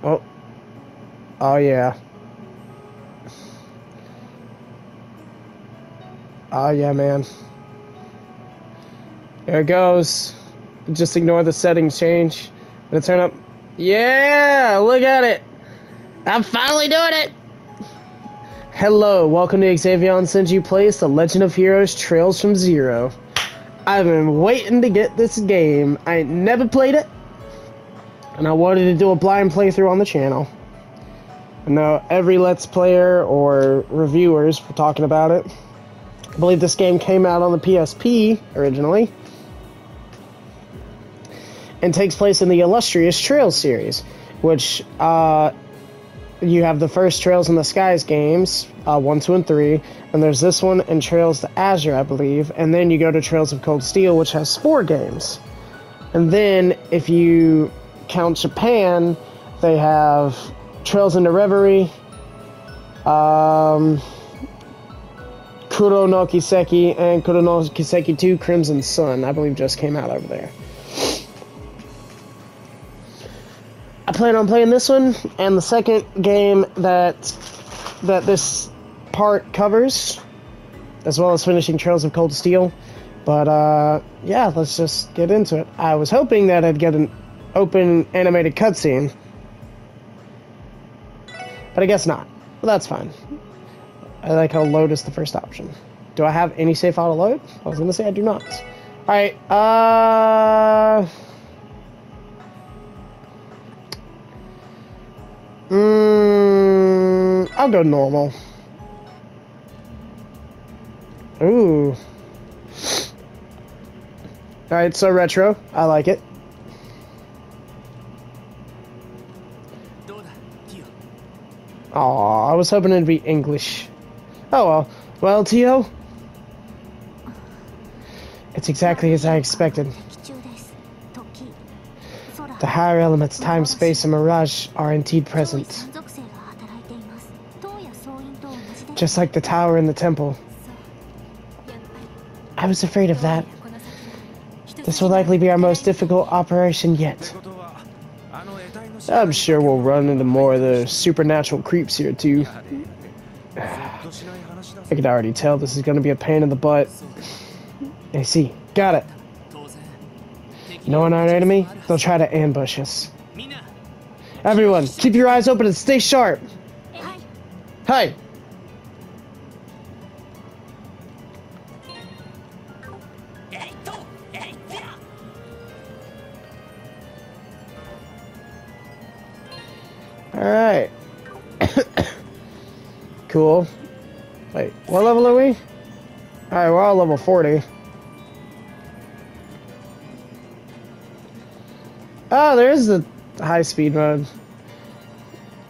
Oh, oh yeah. Oh yeah, man. There it goes. Just ignore the settings change. Gonna turn up. Yeah, look at it. I'm finally doing it. Hello, welcome to Xavion Senju Plays The Legend of Heroes Trails from Zero. I've been waiting to get this game. I ain't never played it, and I wanted to do a blind playthrough on the channel. I know every Let's Player or reviewers were talking about it. I believe this game came out on the PSP originally, and takes place in the illustrious Trails series, which you have the first Trails in the Skies games, 1, 2, and 3, and there's this one and Trails to Azure, I believe, and then you go to Trails of Cold Steel, which has 4 games. And then, if you count Japan, they have Trails into Reverie, Kuro no Kiseki, and Kuro no Kiseki 2 Crimson Sun, I believe just came out over there. I plan on playing this one and the second game that this part covers, as well as finishing Trails of Cold Steel. But yeah, let's just get into it. I was hoping that I'd get an open animated cutscene, but I guess not. Well, that's fine. I like how load is the first option. Do I have any save file to load? I was gonna say I do not. Alright, I'll go normal. Ooh. Alright, so retro. I like it. Aw, I was hoping it'd be English. Oh well. Well, Tio? It's exactly as I expected. The higher elements, time, space, and mirage are indeed present. Just like the tower in the temple. I was afraid of that. This will likely be our most difficult operation yet. I'm sure we'll run into more of the supernatural creeps here too. I can already tell this is going to be a pain in the butt. I see. Got it. Knowing our enemy, they'll try to ambush us. Everyone, keep your eyes open and stay sharp. Hey! Alright. Cool. Wait, what level are we? Alright, we're all level 40. Oh, there is the high speed mode.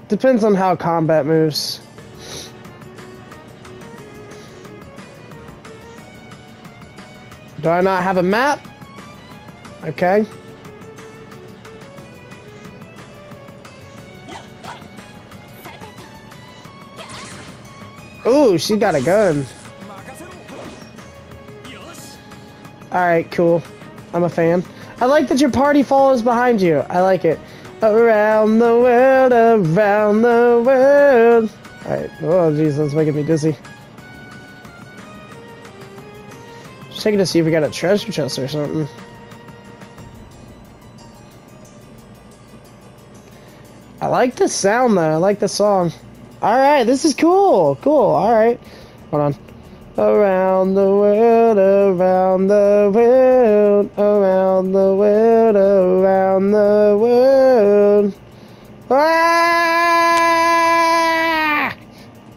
Depends on how combat moves. Do I not have a map? Okay. Ooh, she got a gun. Alright, cool. I'm a fan. I like that your party follows behind you. I like it. Around the world, around the world. Alright. Oh, jeez, that's making me dizzy. Just checking to see if we got a treasure chest or something. I like the sound, though. I like the song. Alright, this is cool. Cool. Alright. Hold on. Around the world, around the world, around the world, around the world. Ah!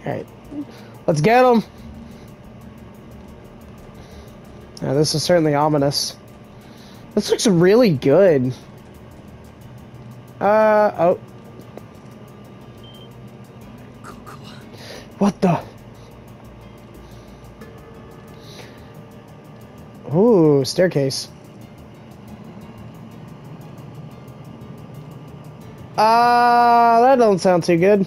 Alright. Let's get them. Now, this is certainly ominous. This looks really good. Oh. What the? Ooh, staircase. That don't sound too good.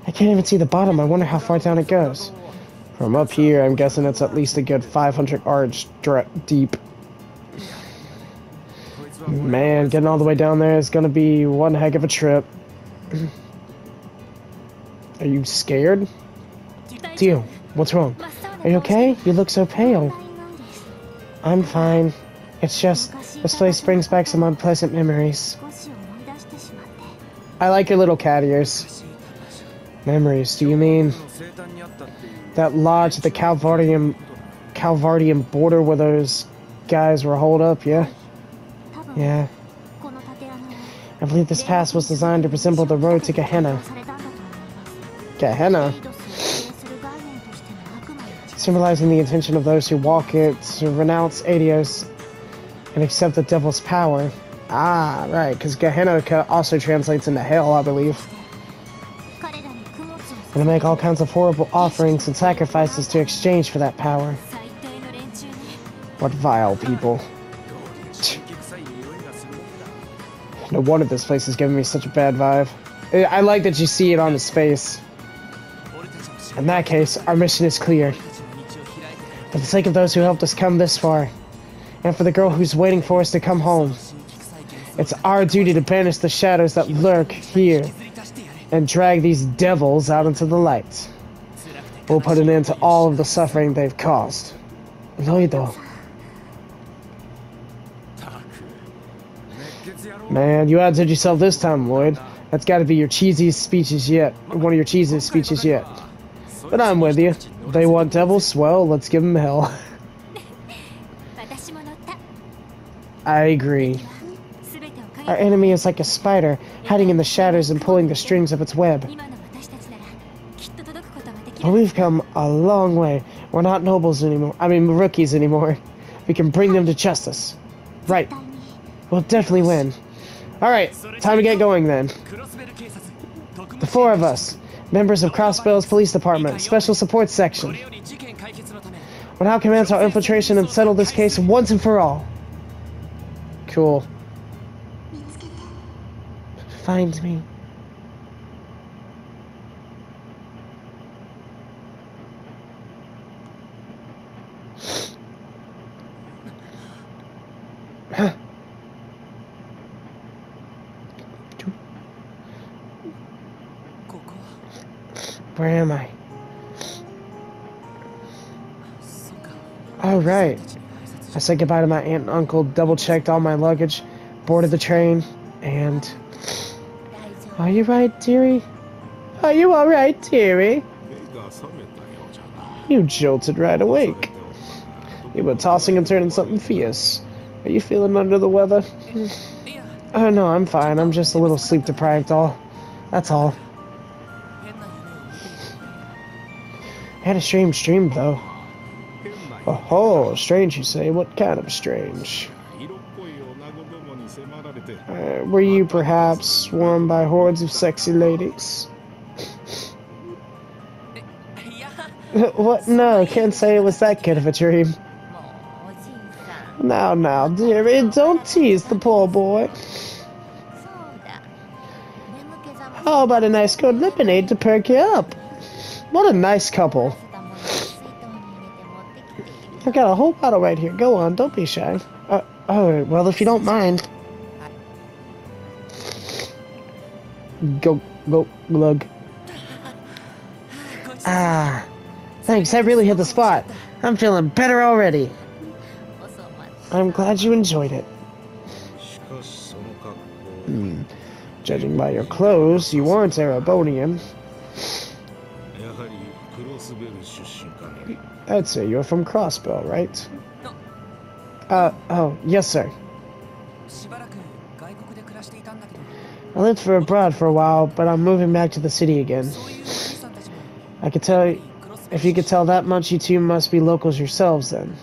I can't even see the bottom. I wonder how far down it goes. From up here, I'm guessing it's at least a good 500 yards deep. Man, getting all the way down there is gonna be one heck of a trip. Are you scared? Dio, what's wrong? Are you okay? You look so pale. I'm fine. It's just, this place brings back some unpleasant memories. I like your little cat ears. Memories, do you mean that lodge at the Calvardian border where those guys were holed up, yeah? Yeah. I believe this pass was designed to resemble the road to Gehenna. Gehenna? Symbolizing the intention of those who walk it to renounce Adios and accept the devil's power. Ah, right, because Gehenna also translates into hell, I believe. And to make all kinds of horrible offerings and sacrifices to exchange for that power. What vile people. No wonder this place is giving me such a bad vibe. I like that you see it on his face. In that case, our mission is clear. For the sake of those who helped us come this far, and for the girl who's waiting for us to come home, it's our duty to banish the shadows that lurk here and drag these devils out into the light. We'll put an end to all of the suffering they've caused. Loido. Man, you outdid yourself this time, Lloyd. That's gotta be your cheesiest speeches yet. One of your cheesiest speeches yet. But I'm with you. If they want devils, well, let's give them hell. I agree. Our enemy is like a spider, hiding in the shadows and pulling the strings of its web. But we've come a long way. We're not nobles anymore. I mean, rookies anymore. We can bring them to justice. Right. We'll definitely win. Alright, time to get going then. The four of us, members of Crossbell's Police Department, Special Support Section. We'll now commence our infiltration and settle this case once and for all. Cool. Find me. Huh. Where am I? Oh, right. I said goodbye to my aunt and uncle, double-checked all my luggage, boarded the train, and... Are you right, dearie? Are you alright, dearie? You jolted right awake. You were tossing and turning something fierce. Are you feeling under the weather? Oh, no, I'm fine. I'm just a little sleep-deprived, that's all. Had a strange dream, though. Oh, strange, you say? What kind of strange? Were you perhaps swarmed by hordes of sexy ladies? What? No, can't say it was that good of a dream. Now, dearie, don't tease the poor boy. How about a nice cold lemonade to perk you up? What a nice couple. I've got a whole bottle right here. Go on, don't be shy. Oh, well, if you don't mind. Go, glug. Ah, thanks, that really hit the spot. I'm feeling better already. I'm glad you enjoyed it. Judging by your clothes, you aren't Erebonian. I'd say you're from Crossbell, right? Oh, yes, sir. I lived abroad for a while, but I'm moving back to the city again. I could tell, if you could tell that much, you two must be locals yourselves, then.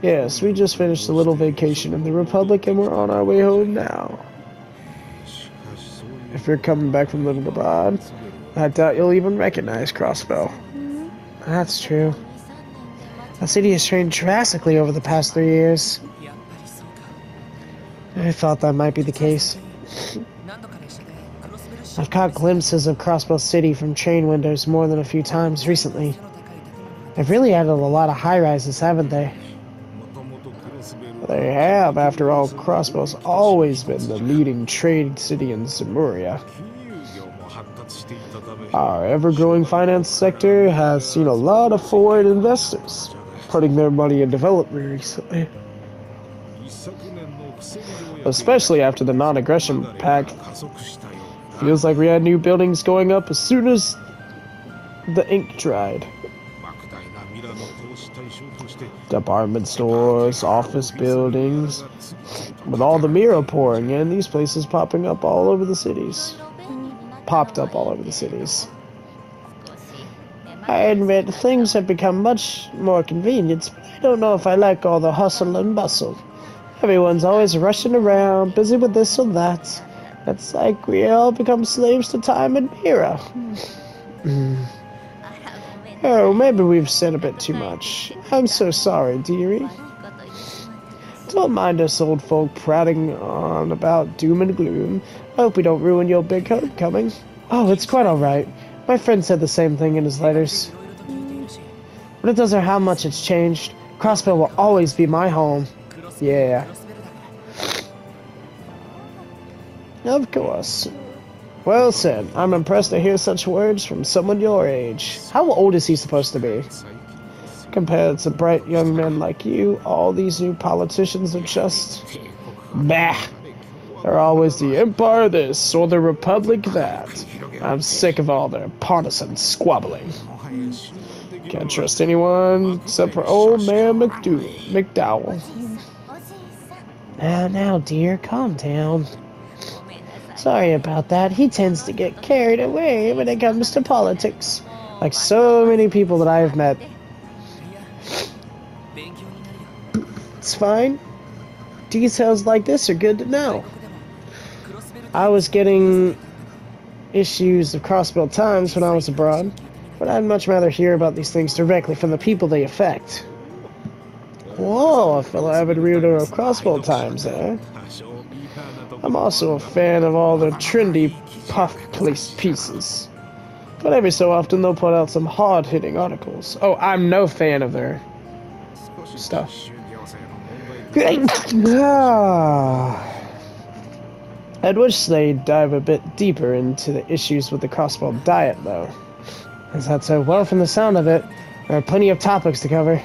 Yes, we just finished a little vacation in the Republic, and we're on our way home now. If you're coming back from living abroad, I doubt you'll even recognize Crossbell. That's true. The city has changed drastically over the past 3 years. I thought that might be the case. I've caught glimpses of Crossbell City from train windows more than a few times recently. They've really added a lot of high-rises, haven't they? They have. After all, Crossbow's always been the leading trade city in Zemuria. Our ever-growing finance sector has seen a lot of foreign investors putting their money in development recently. Especially after the non-aggression pact. Feels like we had new buildings going up as soon as the ink dried. Department stores, office buildings. With all the Mira pouring in, these places popping up all over the cities. Popped up all over the cities. I admit, things have become much more convenient, but I don't know if I like all the hustle and bustle. Everyone's always rushing around, busy with this or that. It's like we all become slaves to time and Mira. Oh, maybe we've said a bit too much. I'm so sorry, dearie. Don't mind us old folk prating on about doom and gloom. I hope we don't ruin your big homecoming. Oh, it's quite alright. My friend said the same thing in his letters. But it doesn't matter how much it's changed. Crossbow will always be my home. Yeah. Of course. Well said. I'm impressed to hear such words from someone your age. How old is he supposed to be? Compared to bright young men like you, all these new politicians are just... bah! They're always the Empire this or the Republic that. I'm sick of all their partisan squabbling. Can't trust anyone except for old man McDowell. Now, dear, calm down. Sorry about that. He tends to get carried away when it comes to politics. Like so many people that I have met. It's fine. Details like this are good to know. I was getting issues of Crossbell Times when I was abroad, but I'd much rather hear about these things directly from the people they affect. Whoa, a fellow avid reader of Crossbell Times, eh? I'm also a fan of all the trendy puff pieces. But every so often they'll put out some hard-hitting articles. Oh, I'm no fan of their stuff. I'd wish they'd dive a bit deeper into the issues with the Crossbow diet, though. Is that so? Well, from the sound of it, there are plenty of topics to cover.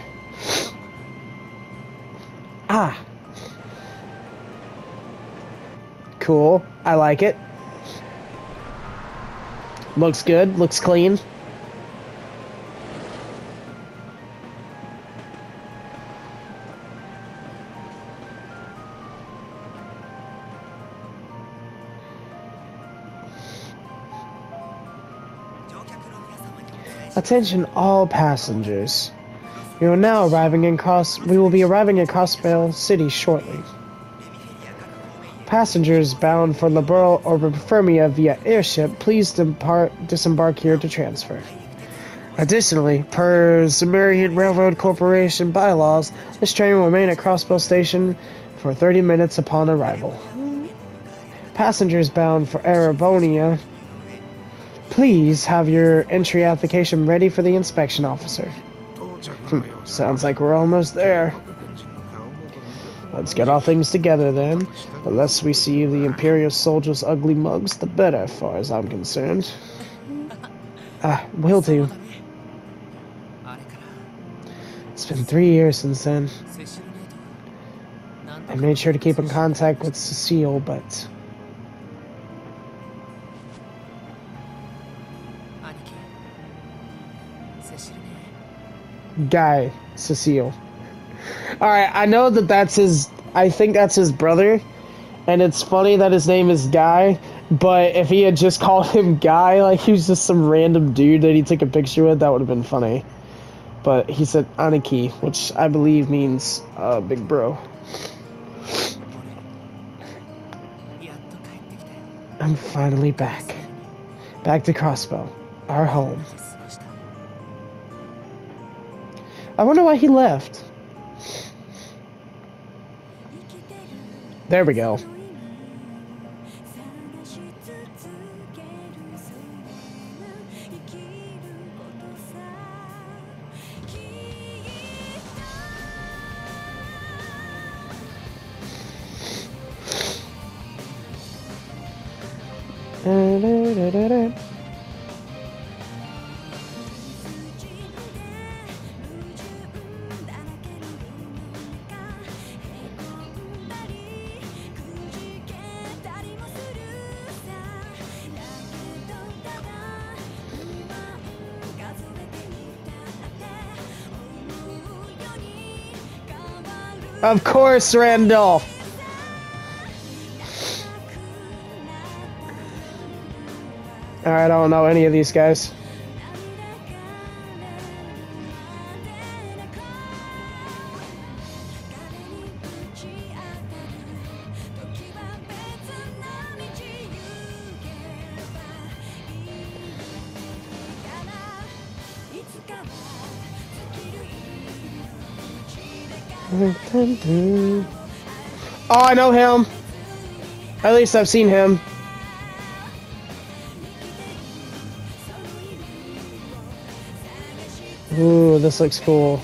Cool. I like it. Looks good. Looks clean. Attention all passengers. We will be arriving in Crossbell City shortly. Passengers bound for Liberl or Fermia via airship, please disembark here to transfer. Additionally, per Zemurian Railroad Corporation bylaws, this train will remain at Crossbell Station for 30 minutes upon arrival. Passengers bound for Arabonia, please have your entry application ready for the inspection officer. Sounds like we're almost there. Let's get our things together then. The less we see the Imperial soldiers' ugly mugs, the better, as far as I'm concerned. Will do. It's been 3 years since then. I made sure to keep in contact with Cecile, but... Guy, Cecile. Alright, I know that that's his... I think that's his brother. And it's funny that his name is Guy. But if he had just called him Guy, like he was just some random dude that he took a picture with, that would have been funny. But he said Aniki, which I believe means big bro. I'm finally back. Back to Crossbow, our home. I wonder why he left. There we go. Of course, Randolph. Alright, I don't know any of these guys. Oh, I know him. At least I've seen him. Ooh, this looks cool.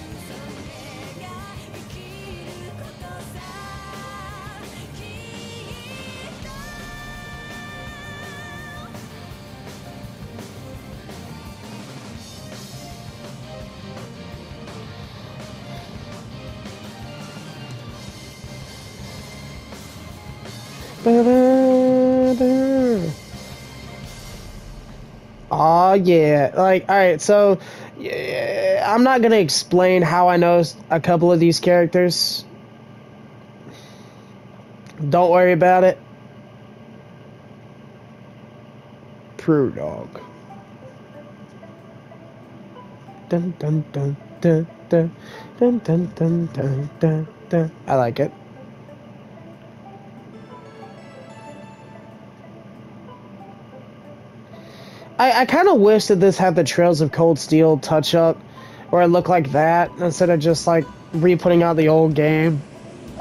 Oh yeah, like, alright, so yeah, I'm not gonna explain how I know a couple of these characters. Don't worry about it. Prue Dog. Dun dun dun dun dun dun dun dun dun dun dun. I like it. I kind of wish that this had the Trails of Cold Steel touch-up, where it looked like that, instead of just, like, re-putting out the old game.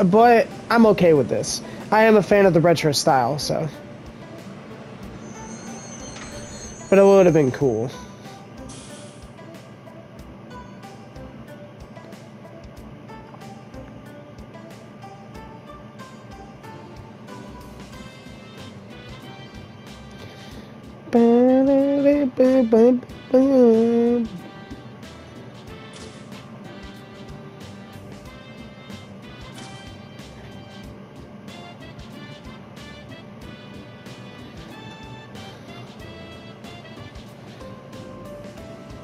But I'm okay with this. I am a fan of the retro style, so. But it would have been cool.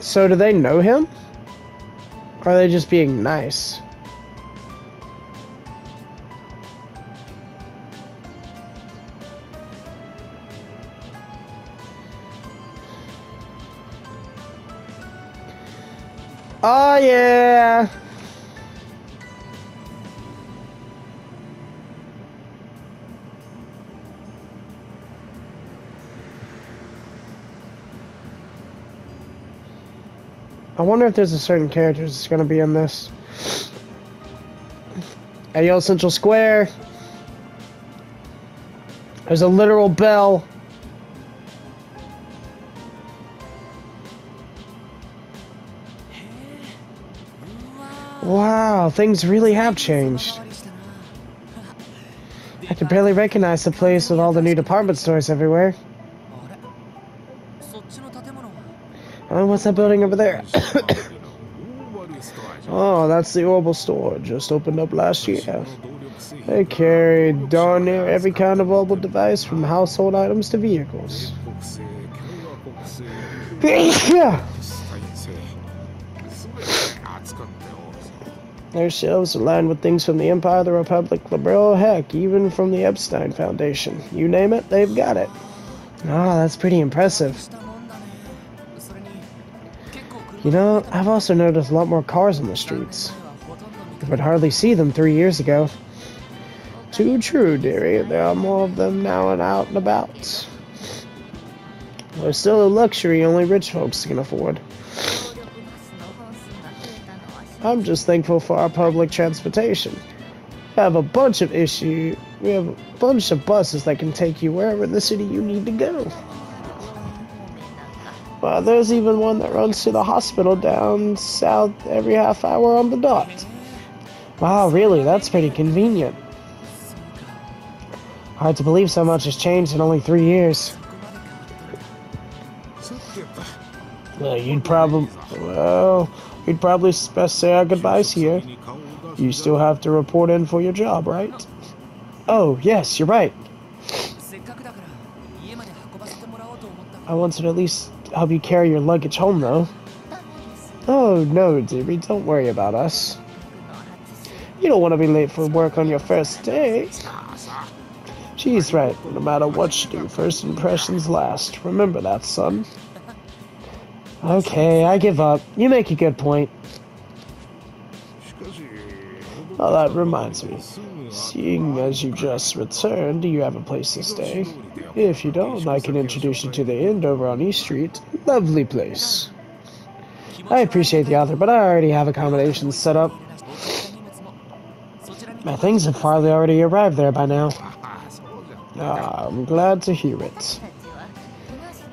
So do they know him? Or are they just being nice? Oh yeah! I wonder if there's a certain character that's gonna be in this. At Yale Central Square, there's a literal bell. Wow, things really have changed. I can barely recognize the place with all the new department stores everywhere. Oh, what's that building over there? Oh, that's the Orbital store. Just opened up last year. They carry darn near every kind of mobile device, from household items to vehicles. Yeah. Their shelves are lined with things from the Empire, the Republic, Liberal, heck, even from the Epstein Foundation. You name it, they've got it. Oh, that's pretty impressive. You know, I've also noticed a lot more cars on the streets. I would hardly see them 3 years ago. Too true, dearie. There are more of them now and out and about. They're still a luxury only rich folks can afford. I'm just thankful for our public transportation. We have a bunch of buses that can take you wherever in the city you need to go. Well, there's even one that runs to the hospital down south every half hour on the dot. Wow, really? That's pretty convenient. Hard to believe so much has changed in only 3 years. Well, you'd probably best say our goodbyes here. You still have to report in for your job, right? Oh, yes, you're right. I wanted to at least help you carry your luggage home, though. Oh, no, dearie, don't worry about us. You don't want to be late for work on your first day. She's right. No matter what you do, first impressions last. Remember that, son. Okay, I give up. You make a good point. Oh, that reminds me. Seeing as you just returned, do you have a place to stay? If you don't, I can introduce you to the inn over on East Street. Lovely place. I appreciate the offer, but I already have accommodations set up. My things have probably already arrived there by now. I'm glad to hear it.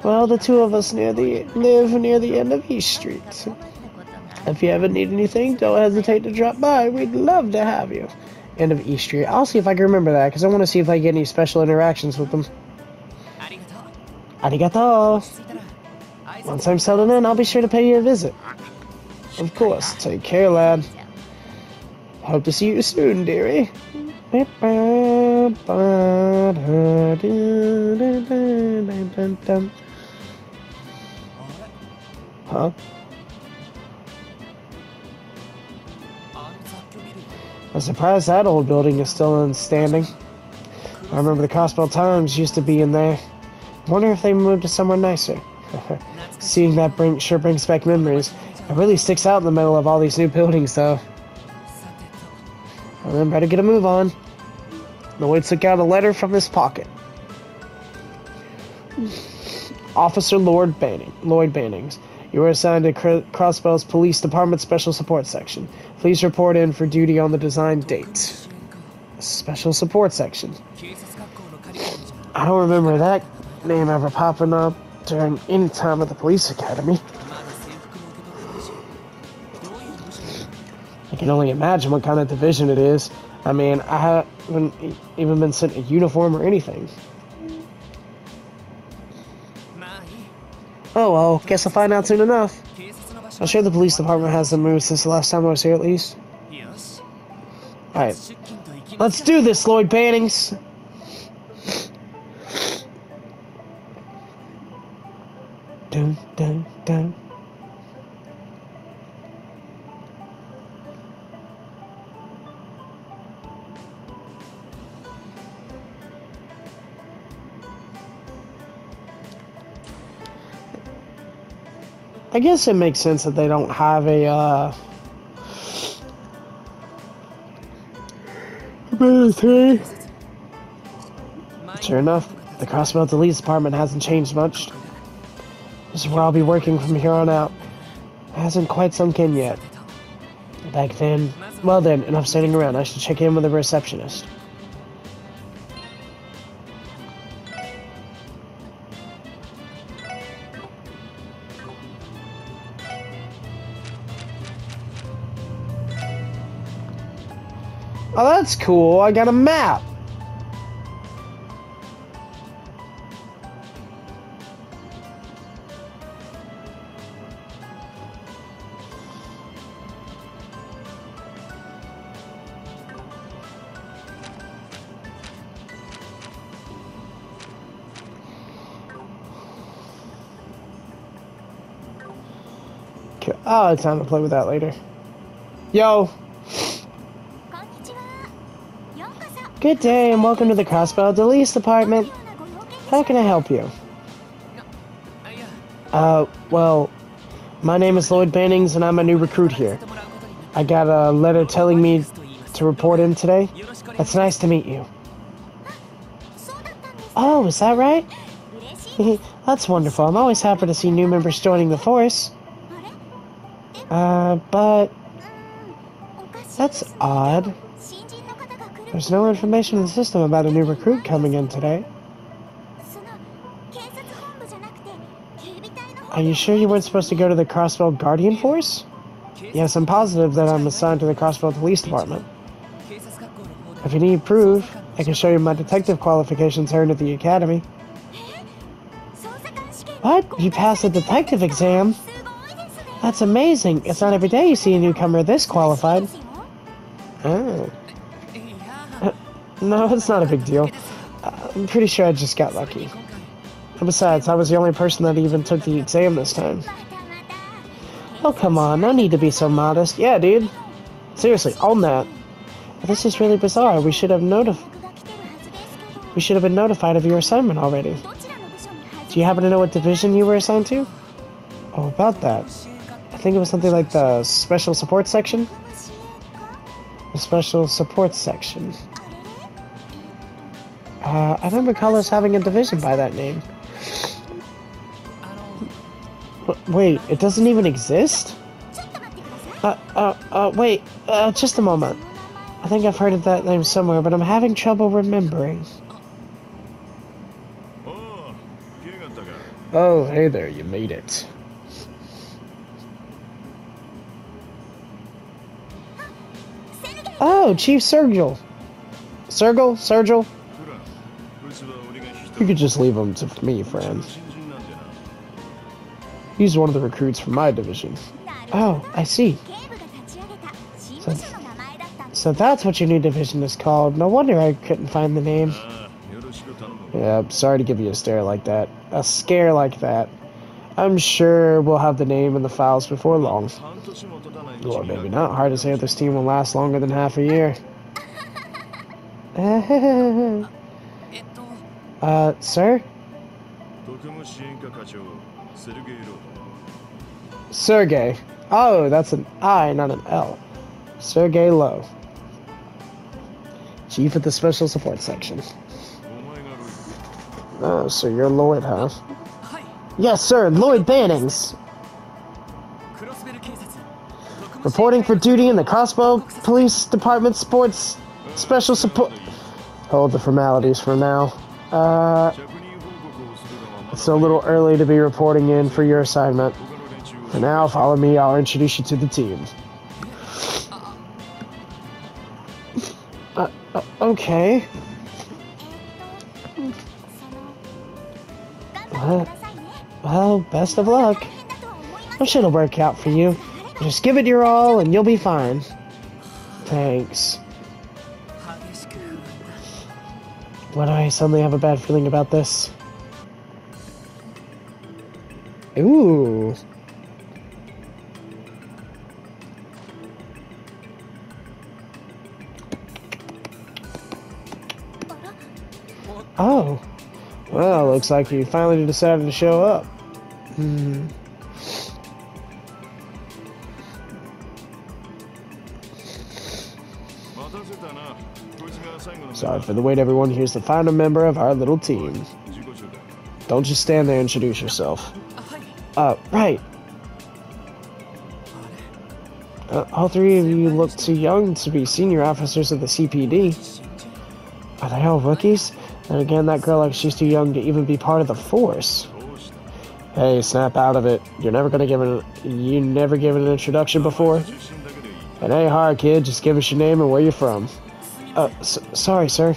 Well, the two of us live near the end of East Street. If you ever need anything, don't hesitate to drop by. We'd love to have you. End of East Street. I'll see if I can remember that, because I want to see if I get any special interactions with them. Arigato. Once I'm settled in, I'll be sure to pay you a visit. Of course. Take care, lad. Hope to see you soon, dearie. Huh? I'm surprised that old building is still standing. I remember the Crossbell Times used to be in there. I wonder if they moved to somewhere nicer. Seeing that sure brings back memories. It really sticks out in the middle of all these new buildings, though. Well, then better get a move on. Lloyd took out a letter from his pocket. Officer Lloyd Bannings. You are assigned to Crossbell's Police Department Special Support Section. Please report in for duty on the designed date. Special Support Section. I don't remember that name ever popping up during any time at the police academy. I can only imagine what kind of division it is. I mean, I haven't even been sent a uniform or anything. Oh well, guess I'll find out soon enough. I'm sure the police department hasn't moved since the last time I was here, at least. Alright. Let's do this, Lloyd Bannings! Dun, dun, dun. I guess it makes sense that they don't have a, military. Sure enough, the Crossbell Police Department hasn't changed much. This is where I'll be working from here on out. It hasn't quite sunk in yet. Back then, well then, enough standing around. I should check in with the receptionist. Oh, that's cool. I got a map. Okay. Oh, it's time to play with that later. Yo. Good day and welcome to the Crossbell Police Department. How can I help you? Well, my name is Lloyd Bannings and I'm a new recruit here. I got a letter telling me to report in today. It's nice to meet you. Oh, is that right? That's wonderful. I'm always happy to see new members joining the force. But that's odd. There's no information in the system about a new recruit coming in today. Are you sure you weren't supposed to go to the Crossbell Guardian Force? Yes, I'm positive that I'm assigned to the Crossbell Police Department. If you need proof, I can show you my detective qualifications earned at the academy. What? You passed the detective exam? That's amazing. It's not every day you see a newcomer this qualified. Oh. No, it's not a big deal. I'm pretty sure I just got lucky. And besides, I was the only person that even took the exam this time. Oh, come on. No need to be so modest. Yeah, dude. Seriously, own that. This is really bizarre. We should have been notified of your assignment already. Do you happen to know what division you were assigned to? Oh, about that. I think it was something like the Special Support Section? The Special Support Section. I don't recall us having a division by that name. Wait, it doesn't even exist? Wait, just a moment. I think I've heard of that name somewhere, but I'm having trouble remembering. Oh, hey there, you made it. Oh, Chief Sergil. Sergil? You could just leave him to me, friend. He's one of the recruits from my division. Oh, I see. So that's what your new division is called. No wonder I couldn't find the name. Yeah, I'm sorry to give you a scare like that. I'm sure we'll have the name in the files before long. Or maybe not. Hard to say if this team will last longer than half a year. Sir? Sergey. Oh, that's an I, not an L. Sergey Lowe. Chief of the Special Support Section. Oh, so you're Lloyd, huh? Yes, sir, Lloyd Bannings. Reporting for duty in the Crossbow Police Department Sports Special Support... Hold the formalities for now. It's a little early to be reporting in for your assignment. For now, follow me, I'll introduce you to the team. Okay. Well, best of luck. I'm sure it'll work out for you. Just give it your all and you'll be fine. Thanks. Why do I suddenly have a bad feeling about this? Ooh. Oh. Well, looks like you finally decided to show up. Sorry for the wait, everyone. Here's the final member of our little team. Don't just stand there and introduce yourself. Right. All three of you look too young to be senior officers of the CPD. Are they all rookies? And again, that girl, like, she's too young to even be part of the force. Hey, snap out of it. You never given an introduction before? And hey, hard kid, just give us your name and where you're from. Sorry, sir.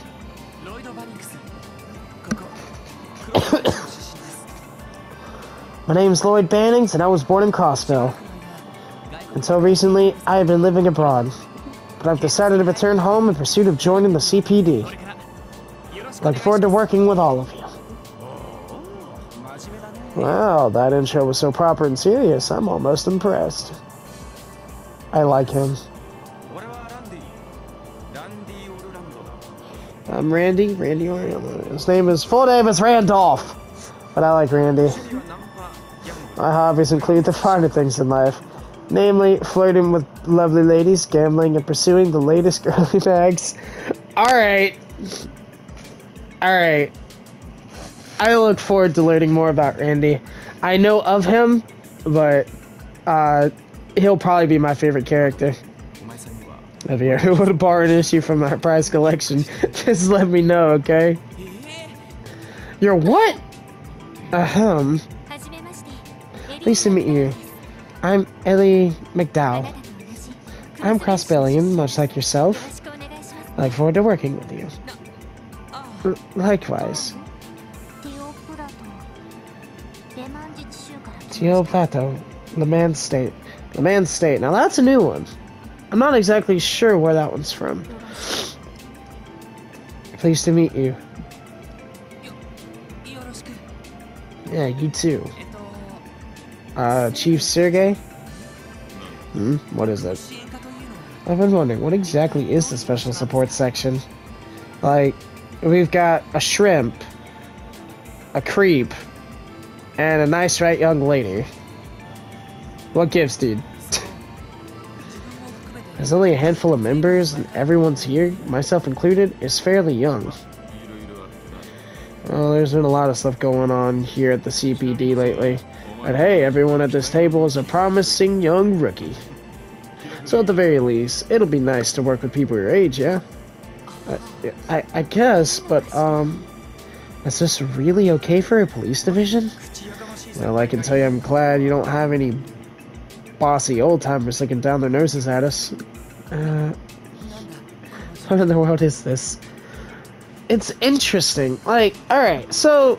My name's Lloyd Bannings, and I was born in Crossville. Until recently, I have been living abroad. But I've decided to return home in pursuit of joining the CPD. Look forward to working with all of you. Wow, that intro was so proper and serious, I'm almost impressed. I like him. I'm Randy Orlando. His full name is Randolph, but I like Randy. My hobbies include the finer things in life, namely flirting with lovely ladies, gambling, and pursuing the latest girly mags. Alright. I look forward to learning more about Randy. I know of him, but he'll probably be my favorite character. If you ever want to borrow an issue from my prize collection, just let me know, okay? You're what? Pleased to meet you. I'm Ellie McDowell. I'm Crossbellian, much like yourself. I look forward to working with you. Likewise. Teal Plateau. LeMans State. LeMans State. Now that's a new one. I'm not exactly sure where that one's from. Pleased to meet you. Yeah, you too. Chief Sergey? What is it? I've been wondering, what exactly is the special support section? Like, we've got a shrimp, a creep, and a nice right young lady. What gives, dude? There's only a handful of members, and everyone's here, myself included, is fairly young. Well, there's been a lot of stuff going on here at the CPD lately. But hey, everyone at this table is a promising young rookie. So at the very least, it'll be nice to work with people your age, yeah? I guess, but, is this really okay for a police division? Well, I can tell you I'm glad you don't have any bossy old-timers looking down their noses at us. What in the world is this? It's interesting. Like, alright, so...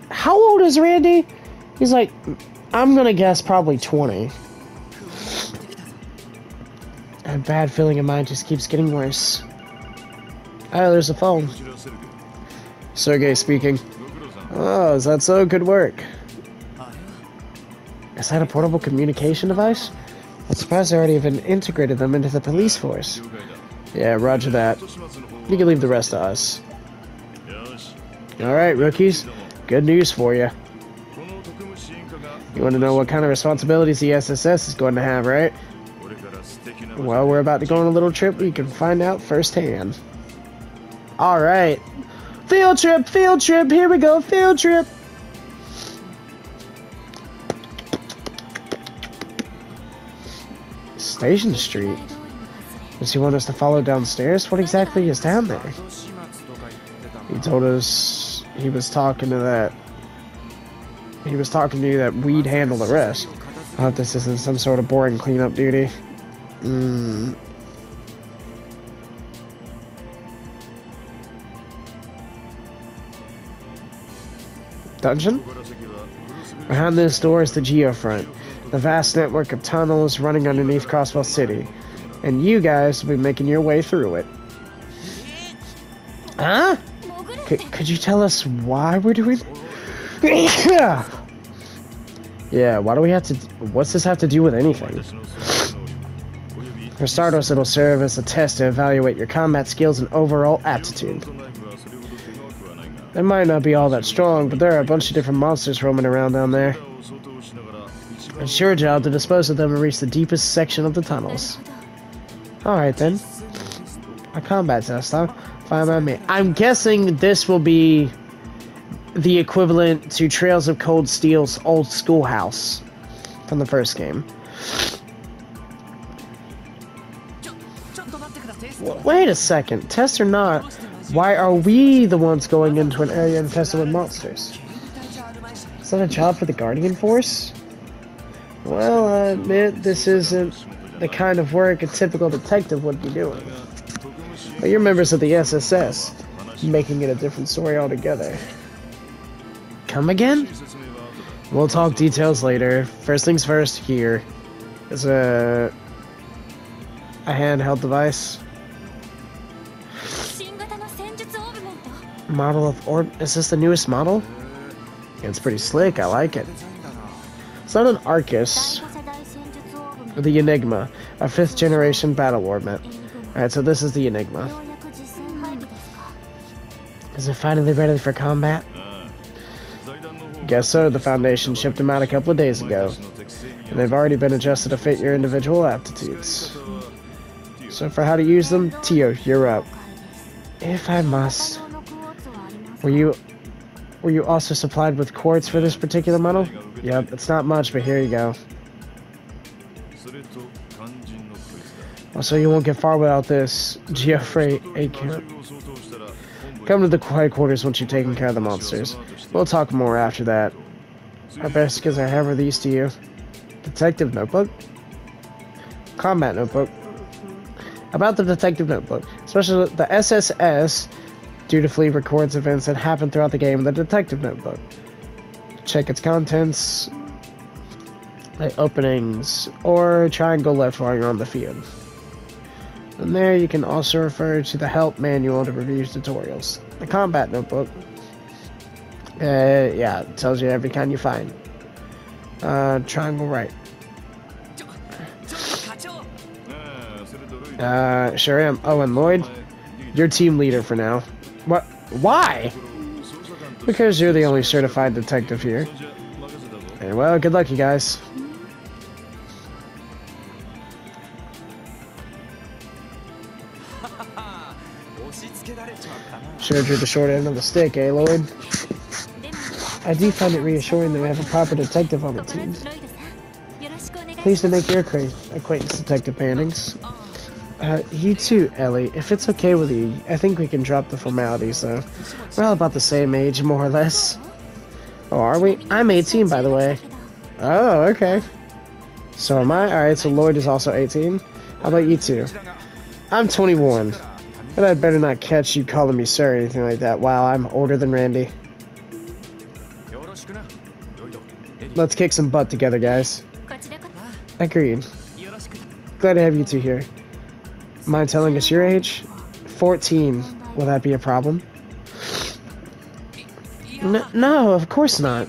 How old is Randy? He's like, I'm gonna guess probably 20. A bad feeling of mine just keeps getting worse. Oh, there's a phone. Sergey speaking. Oh, is that so? Good work. Is that a portable communication device? I'm surprised they already even integrated them into the police force. Yeah, roger that. You can leave the rest to us. Alright, rookies. Good news for you. You want to know what kind of responsibilities the SSS is going to have, right? Well, we're about to go on a little trip where you can find out firsthand. Alright. Field trip! Field trip! Here we go! Field trip! Station Street? Does he want us to follow downstairs? What exactly is down there? He told us he was talking to that... He was talking to you that we'd handle the rest. I hope this isn't some sort of boring cleanup duty. Dungeon? Behind this door is the Geofront, the vast network of tunnels running underneath Crosswell City. And you guys will be making your way through it. Huh? Could you tell us why we're doing... Yeah, why do we have to... What's this have to do with anything? For starters, it'll serve as a test to evaluate your combat skills and overall aptitude. They might not be all that strong, but there are a bunch of different monsters roaming around down there. It's your job to dispose of them and reach the deepest section of the tunnels. Alright then. A combat test, huh? Fine by me. I'm guessing this will be the equivalent to Trails of Cold Steel's old schoolhouse from the first game. Wait a second. Test or not, why are we the ones going into an area infested with monsters? Is that a job for the Guardian Force? Well, I admit this isn't the kind of work a typical detective would be doing. But you're members of the SSS, making it a different story altogether. Come again? We'll talk details later. First things first, here is a handheld device. Model of orb. Is this the newest model? Yeah, it's pretty slick. I like it. It's not an Arcus. The Enigma, a 5th generation battle orbit. Alright, so this is the Enigma. Is it finally ready for combat? Guess so. The Foundation shipped them out a couple of days ago. And they've already been adjusted to fit your individual aptitudes. So for how to use them, Tio, you're up. If I must. Were you also supplied with quartz for this particular model? Yep, it's not much, but here you go. Also, you won't get far without this. Geoffrey A. Come to the headquarters once you've taken care of the monsters. We'll talk more after that. Our best skills are however these to you. Detective notebook? Combat notebook. About the detective notebook. Especially the SSS dutifully records events that happen throughout the game in the detective notebook. check its contents, like openings, or triangle left while you're on the field. And there you can also refer to the help manual to review tutorials. The combat notebook. Yeah, it tells you every kind you find. Triangle right. Sure am. Oh, and Lloyd, you're team leader for now. What? Why? Because you're the only certified detective here. And well, good luck, you guys. Sure drew the short end of the stick, eh, Lloyd? I do find it reassuring that we have a proper detective on the team. Pleased to make your acquaintance, Detective Mannings. You too, Ellie. If it's okay with you, I think we can drop the formalities, though. We're all about the same age, more or less. Oh, are we? I'm 18, by the way. Oh, okay. So am I? Alright, so Lloyd is also 18. How about you two? I'm 21. But I'd better not catch you calling me sir or anything like that. Wow, I'm older than Randy. Let's kick some butt together, guys. Agreed. Glad to have you two here. Mind telling us your age? 14. Will that be a problem? No, of course not.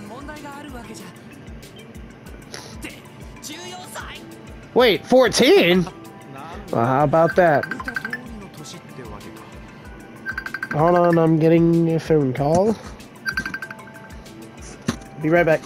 Wait, 14? Well, how about that? Hold on, I'm getting a phone call. Be right back.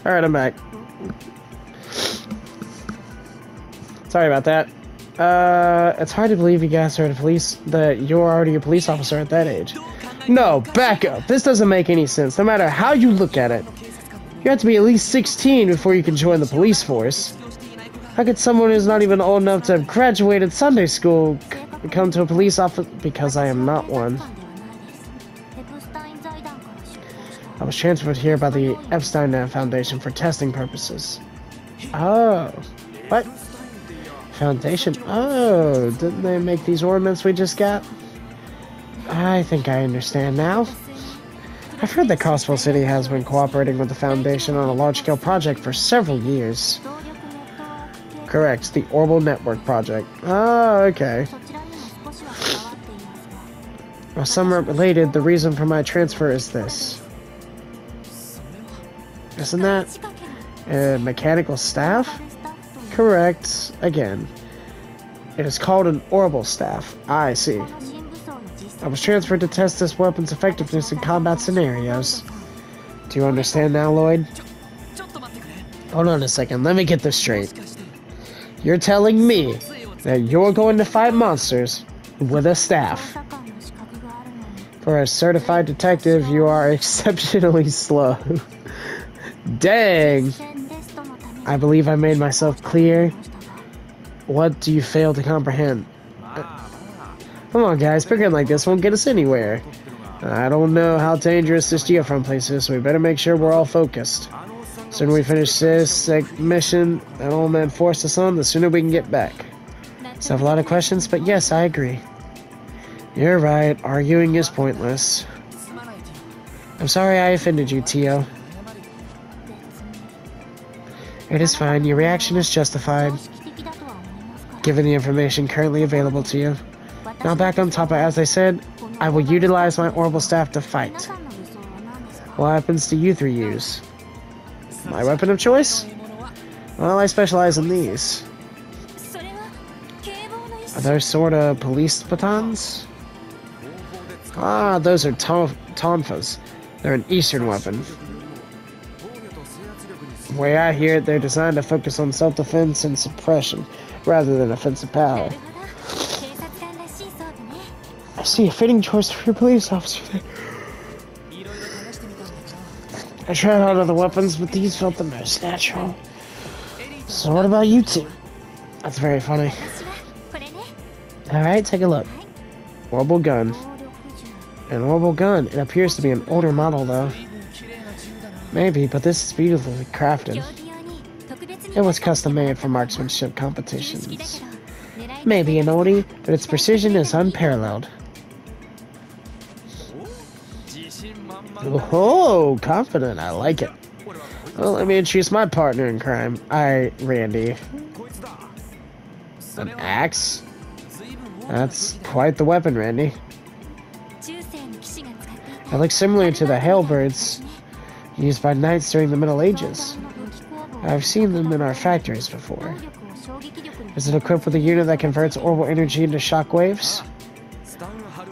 Alright, I'm back. Sorry about that. It's hard to believe you guys are that you're already a police officer at that age. No, back up. This doesn't make any sense, no matter how you look at it. You have to be at least 16 before you can join the police force. How could someone who's not even old enough to have graduated Sunday school come to a police office? Because I am not one. I was transferred here by the Epstein Foundation for testing purposes. Oh. What? Foundation? Oh, didn't they make these ornaments we just got? I think I understand now. I've heard that Crossville City has been cooperating with the Foundation on a large-scale project for several years. Correct, the Orbital Network Project. Oh, okay. Well, somewhat related, the reason for my transfer is this. Isn't that mechanical staff? Correct. Again. It is called an orbital staff. I see. I was transferred to test this weapon's effectiveness in combat scenarios. Do you understand now, Lloyd? Hold on a second. Let me get this straight. You're telling me that you're going to fight monsters with a staff. For a certified detective, you are exceptionally slow. Dang! I believe I made myself clear. What do you fail to comprehend? Come on, guys, bickering like this won't get us anywhere. I don't know how dangerous this geofront place is, so we better make sure we're all focused. The sooner we finish this mission that old man forced us on, the sooner we can get back. Still have a lot of questions, but yes, I agree. You're right, arguing is pointless. I'm sorry I offended you, Tio. It is fine, your reaction is justified, given the information currently available to you. Now back on top, as I said, I will utilize my orbital staff to fight. What weapons do you three use? My weapon of choice? Well, I specialize in these. Are those sort of police batons? Ah, those are tonfas. They're an Eastern weapon. The way I hear it, they're designed to focus on self-defense and suppression, rather than offensive power. I see a fitting choice for your police officer there. I tried out other weapons, but these felt the most natural. So what about you two? That's very funny. Alright, take a look. Orbital gun. An orbital gun. It appears to be an older model, though. Maybe, but this is beautifully crafted. It was custom made for marksmanship competitions. Maybe an oldie, but its precision is unparalleled. Oh, confident. I like it. Well, let me introduce my partner in crime. Randy. An axe? That's quite the weapon, Randy. It looks similar to the halberds used by knights during the Middle Ages. I've seen them in our factories before. Is it equipped with a unit that converts orbital energy into shockwaves?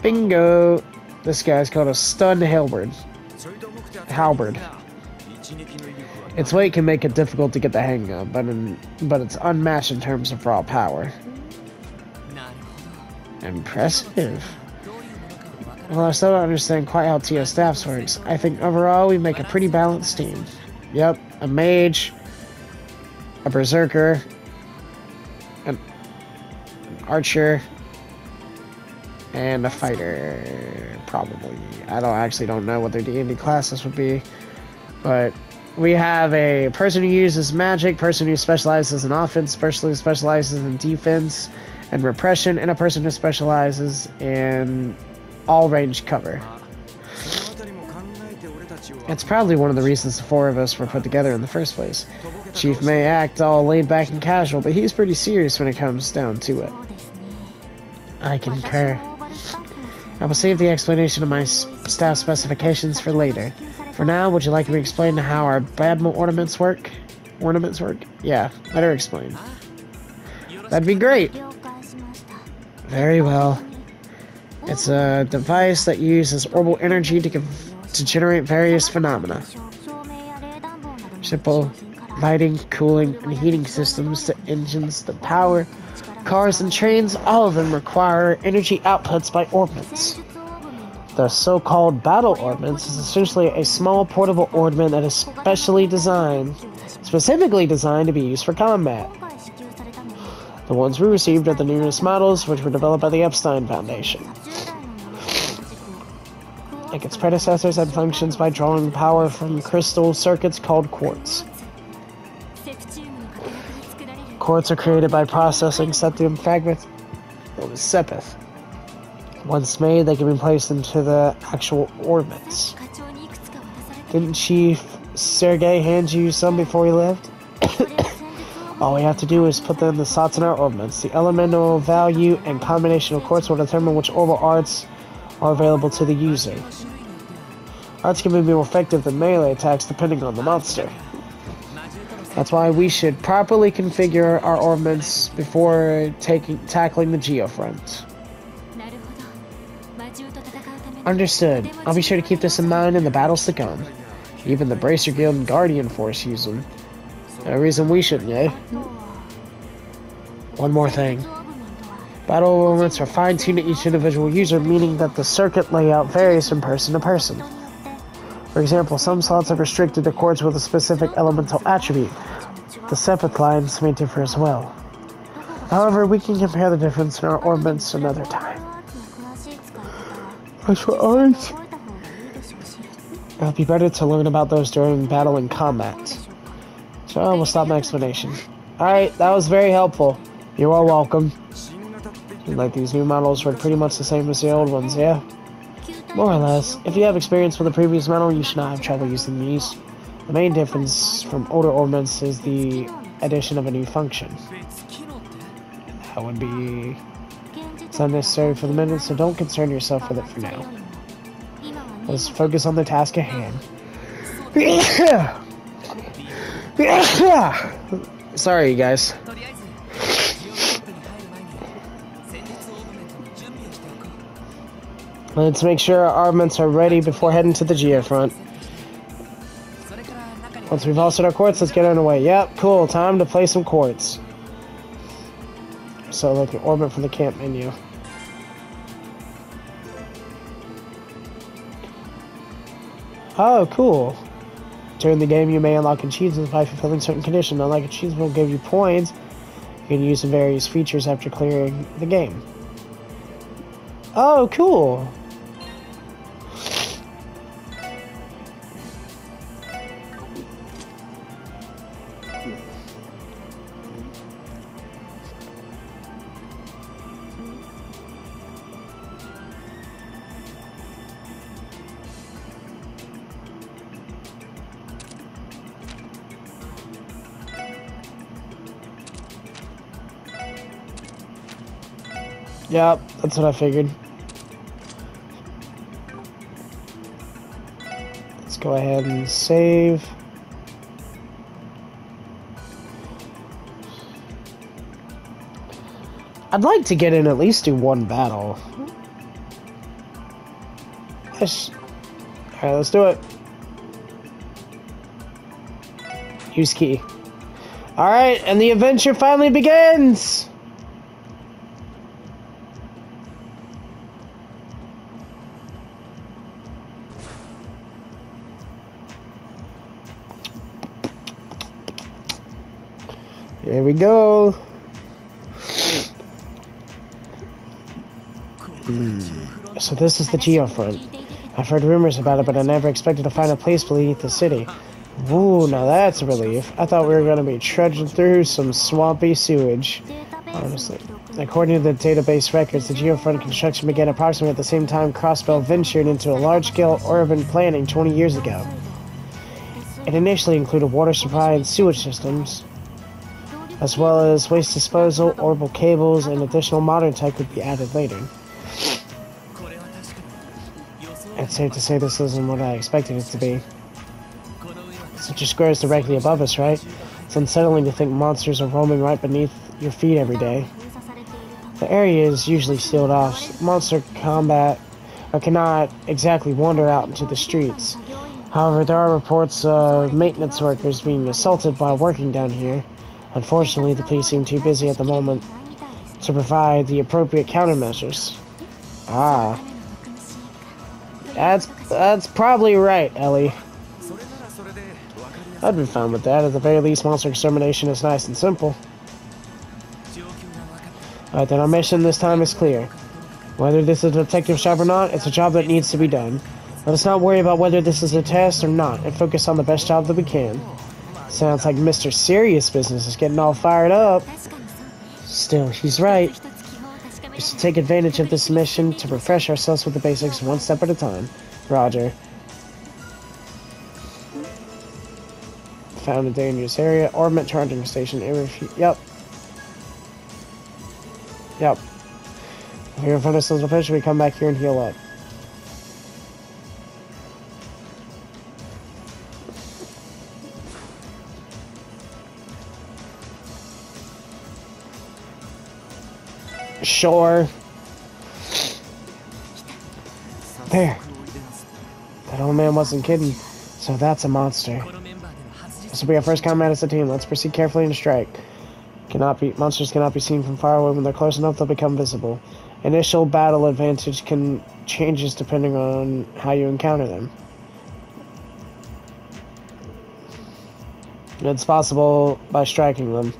Bingo! This guy's called a stun halberd. Its weight can make it difficult to get the hang of, but it's unmatched in terms of raw power. Impressive. Well, I still don't understand quite how TO Staffs works. I think overall we make a pretty balanced team. Yep, a mage, a berserker, an archer, and a fighter, probably. I actually don't know what their D&D classes would be, but we have a person who uses magic, person who specializes in offense, person who specializes in defense and repression, and a person who specializes in all-range cover. It's probably one of the reasons the four of us were put together in the first place. Chief may act all laid back and casual, but he's pretty serious when it comes down to it. I concur. I will save the explanation of my staff specifications for later. For now, would you like me to explain how our Badmo ornaments work? Yeah, better explain. That'd be great. Very well. It's a device that uses orbital energy to generate various phenomena. Simple lighting, cooling, and heating systems to engines that power cars and trains, all of them require energy outputs by ordnance. The so-called battle ordnance is essentially a small portable ordnance that is specifically designed to be used for combat. The ones we received are the newest models, which were developed by the Epstein Foundation. Like its predecessors, it functions by drawing power from crystal circuits called quartz. Quartz are created by processing septium fragments known as sepith. Once made, they can be placed into the actual orbits. Didn't Chief Sergei hand you some before he left? All we have to do is put them in the slots in our orbits. The elemental value and combination of quartz will determine which orbital arts are available to the user. Arts can be more effective than melee attacks depending on the monster. That's why we should properly configure our ordnance before tackling the geofront. Understood. I'll be sure to keep this in mind in the battles to come. Even the Bracer Guild and Guardian Force use them. No reason we shouldn't, eh? One more thing. Battle ordnance are fine-tuned to each individual user, meaning that the circuit layout varies from person to person. For example, some slots are restricted to quartz with a specific elemental attribute. The sepith lines may differ as well. However, we can compare the difference in our ordnance another time. As for arts, It'll be better to learn about those during battle and combat. So we'll stop my explanation. Alright, that was very helpful. You are welcome. Like these new models were pretty much the same as the old ones, yeah? More or less. If you have experience with the previous model, you should not have trouble using these. The main difference from older ornaments is the addition of a new function. That would be... It's unnecessary for the minute, so don't concern yourself with it for now. Let's focus on the task at hand. Sorry, you guys. Let's make sure our armaments are ready before heading to the geofront. Once we've all set our quartz, let's get underway. Yep, cool. Time to play some quartz. So, like an orbit from the camp menu. Oh, cool. During the game, you may unlock achievements by fulfilling certain conditions. Unlike achievements will give you points, you can use the various features after clearing the game. Oh, cool. Yep, that's what I figured. Let's go ahead and save. I'd like to get in at least do one battle. Yes. Alright, let's do it. Use key. Alright, and the adventure finally begins! Here we go. So this is the geofront. I've heard rumors about it, but I never expected to find a place beneath the city. Ooh, now that's a relief. I thought we were going to be trudging through some swampy sewage. Honestly. According to the database records, the geofront construction began approximately at the same time Crossbell ventured into a large-scale urban planning 20 years ago. It initially included water supply and sewage systems, as well as waste disposal, orbital cables, and additional modern tech would be added later. It's safe to say this isn't what I expected it to be. Such a square is directly above us, right? It's unsettling to think monsters are roaming right beneath your feet every day. The area is usually sealed off. Monster combat cannot exactly wander out into the streets. However, there are reports of maintenance workers being assaulted while working down here. Unfortunately, the police seem too busy at the moment to provide the appropriate countermeasures. Ah. That's probably right, Ellie. I'd be fine with that. At the very least, monster extermination is nice and simple. Alright, then our mission this time is clear. Whether this is a detective job or not, it's a job that needs to be done. Let us not worry about whether this is a test or not, and focus on the best job that we can. Sounds like Mr. Serious Business is getting all fired up. Still, he's right. We should take advantage of this mission to refresh ourselves with the basics one step at a time. Roger. Found a dangerous area. Orbit charging station. Yep. Yep. If you're in front of Sizzle Fish, we come back here and heal up. Sure. There. That old man wasn't kidding. So that's a monster. This will be our first combat as a team. Let's proceed carefully and strike. Monsters cannot be seen from far away. When they're close enough, they'll become visible. Initial battle advantage changes depending on how you encounter them. It's possible by striking them.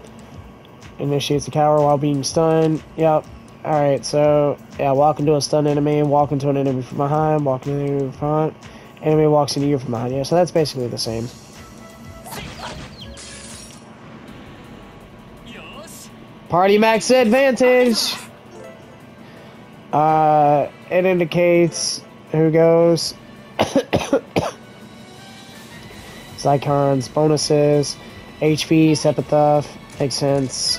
Initiates the cower while being stunned. Yep. Alright, so, yeah, walk into a stunned enemy, walk into an enemy from behind, walk into an enemy from front, Enemy walks into you from behind you, so that's basically the same. Party max advantage! It indicates who goes. Zycons, bonuses, HP, Sephiroth, makes sense.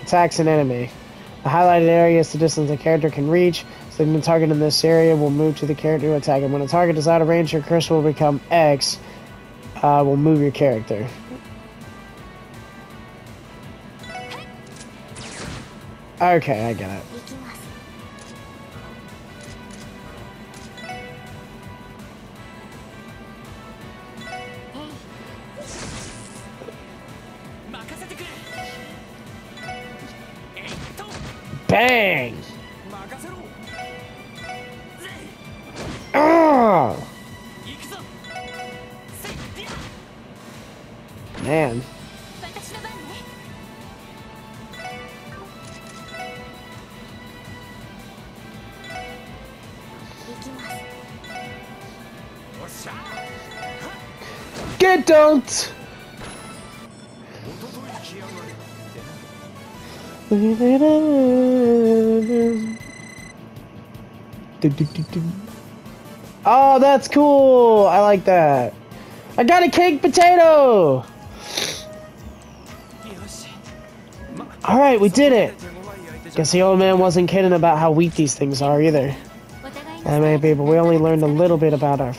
Attacks an enemy. The highlighted area is the distance the character can reach. So the target in this area will move to the character to attack him. When a target is out of range, your cursor will become X. Will move your character. Okay, I get it. Bang! Oh! Man. Get dunked! Oh, that's cool! I like that. I got a cake potato! Alright, we did it! Guess the old man wasn't kidding about how weak these things are either. That may be, but we only learned a little bit about our...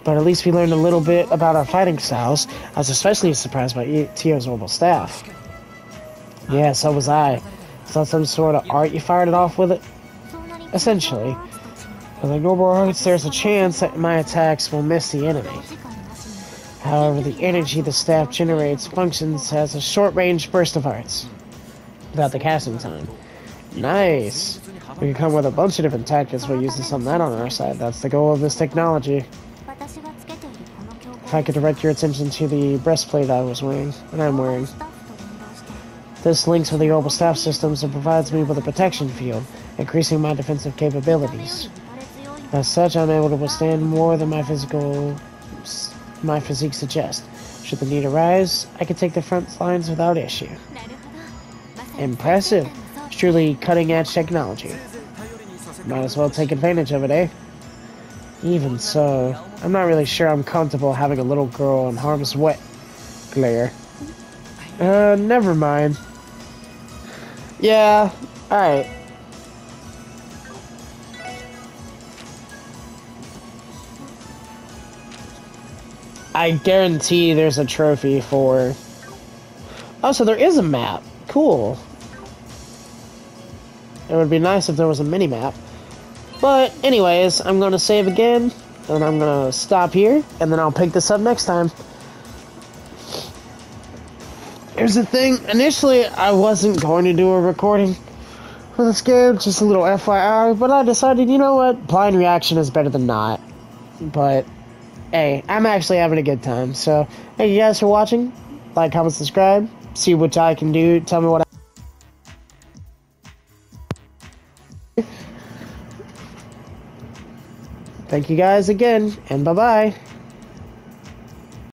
But at least we learned a little bit about our fighting styles. I was especially surprised by Tio's orbital staff. Yeah, so was I. Is that some sort of art you fired it off with it? Essentially. With like normal arts, there's a chance that my attacks will miss the enemy. However, the energy the staff generates functions as a short-range burst of arts. Without the casting time. Nice! We can come with a bunch of different tactics by using some of that on our side. That's the goal of this technology. If I could direct your attention to the breastplate I was wearing, and I'm wearing. This links with the orbital staff systems and provides me with a protection field, increasing my defensive capabilities. As such, I'm able to withstand more than my physique suggests. Should the need arise, I can take the front lines without issue. Impressive. It's truly cutting-edge technology. Might as well take advantage of it, eh? Even so, I'm not really sure I'm comfortable having a little girl in harm's way. Glare. Never mind. Yeah, alright. I guarantee there's a trophy for... Oh, so there is a map. Cool. It would be nice if there was a mini-map. But, anyways, I'm going to save again, and I'm going to stop here, and then I'll pick this up next time. Here's the thing, initially I wasn't going to do a recording for this game, just a little FYI, but I decided, you know what, blind reaction is better than not. But, hey, I'm actually having a good time, so thank you guys for watching. Like, comment, subscribe, see what I can do, tell me what Thank you guys again, and bye-bye.